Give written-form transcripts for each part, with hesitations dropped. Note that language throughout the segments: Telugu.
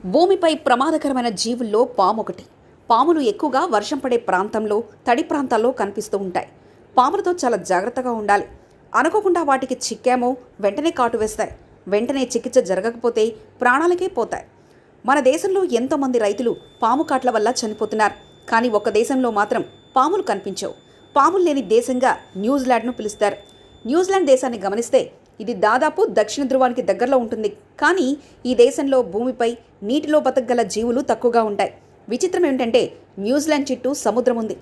భూమిపై ప్రమాదకరమైన జీవుల్లో పాము ఒకటి. పాములు ఎక్కువగా వర్షం పడే ప్రాంతంలో, తడి ప్రాంతాల్లో కనిపిస్తూ ఉంటాయి. పాములతో చాలా జాగ్రత్తగా ఉండాలి. అనుకోకుండా వాటికి చిక్కామో వెంటనే కాటు వేస్తాయి. వెంటనే చికిత్స జరగకపోతే ప్రాణాలకే పోతాయి. మన దేశంలో ఎంతోమంది రైతులు పాము కాట్ల వల్ల చనిపోతున్నారు. కానీ ఒక దేశంలో మాత్రం పాములు కనిపించవు. పాములు లేని దేశంగా న్యూజిలాండ్ను పిలుస్తారు. న్యూజిలాండ్ దేశాన్ని గమనిస్తే ఇది దాదాపు దక్షిణ ధ్రువానికి దగ్గరలో ఉంటుంది. కానీ ఈ దేశంలో భూమిపై నీటిలో బతకగల జీవులు తక్కువగా ఉంటాయి. విచిత్రం ఏమిటంటే న్యూజిలాండ్ చుట్టూ సముద్రం ఉంది.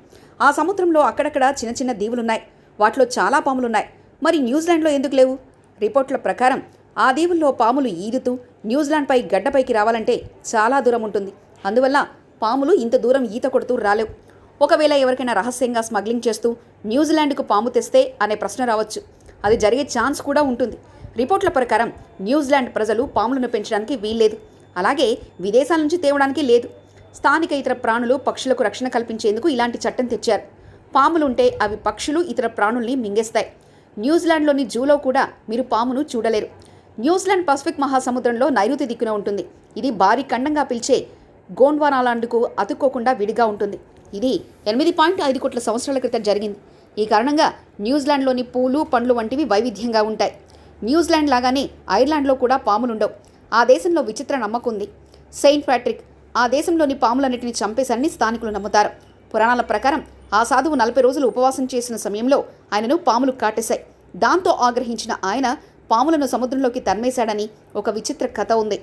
ఆ సముద్రంలో అక్కడక్కడ చిన్న చిన్న దీవులున్నాయి. వాటిలో చాలా పాములున్నాయి. మరి న్యూజిలాండ్లో ఎందుకు లేవు? రిపోర్టుల ప్రకారం ఆ దీవుల్లో పాములు ఈదుతూ న్యూజిలాండ్పై గడ్డపైకి రావాలంటే చాలా దూరం ఉంటుంది. అందువల్ల పాములు ఇంత దూరం ఈత కొడుతూ రాలేవు. ఒకవేళ ఎవరికైనా రహస్యంగా స్మగ్లింగ్ చేస్తూ న్యూజిలాండ్కు పాము తెస్తే అనే ప్రశ్న రావచ్చు. అది జరిగే ఛాన్స్ కూడా ఉంటుంది. రిపోర్ట్ల ప్రకారం న్యూజిలాండ్ ప్రజలు పాములను పెంచడానికి వీల్లేదు. అలాగే విదేశాల నుంచి తేవడానికి లేదు. స్థానిక ఇతర ప్రాణులు, పక్షులకు రక్షణ కల్పించేందుకు ఇలాంటి చట్టం తెచ్చారు. పాములుంటే అవి పక్షులు, ఇతర ప్రాణుల్ని మింగేస్తాయి. న్యూజిలాండ్లోని జూలో కూడా మీరు పామును చూడలేరు. న్యూజిలాండ్ పసిఫిక్ మహాసముద్రంలో నైరుతి దిక్కున ఉంటుంది. ఇది భారీ ఖండంగా పిలిచే గోండ్వానాలాండ్కు అతుక్కోకుండా విడిగా ఉంటుంది. ఇది 8.5 కోట్ల సంవత్సరాల క్రితం జరిగింది. ఈ కారణంగా న్యూజిలాండ్లోని పూలు, పండ్లు వంటివి వైవిధ్యంగా ఉంటాయి. న్యూజిలాండ్ లాగానే ఐర్లాండ్లో కూడా పాములుండవు. ఆ దేశంలో విచిత్ర నమ్మకం ఉంది. సెయింట్ ప్యాట్రిక్ ఆ దేశంలోని పాములన్నిటిని చంపేశారని స్థానికులు నమ్ముతారు. పురాణాల ప్రకారం ఆ సాధువు 40 రోజులు ఉపవాసం చేసిన సమయంలో ఆయనను పాములు కాటేశాయి. దాంతో ఆగ్రహించిన ఆయన పాములను సముద్రంలోకి తరిమేశాడని ఒక విచిత్ర కథ ఉంది.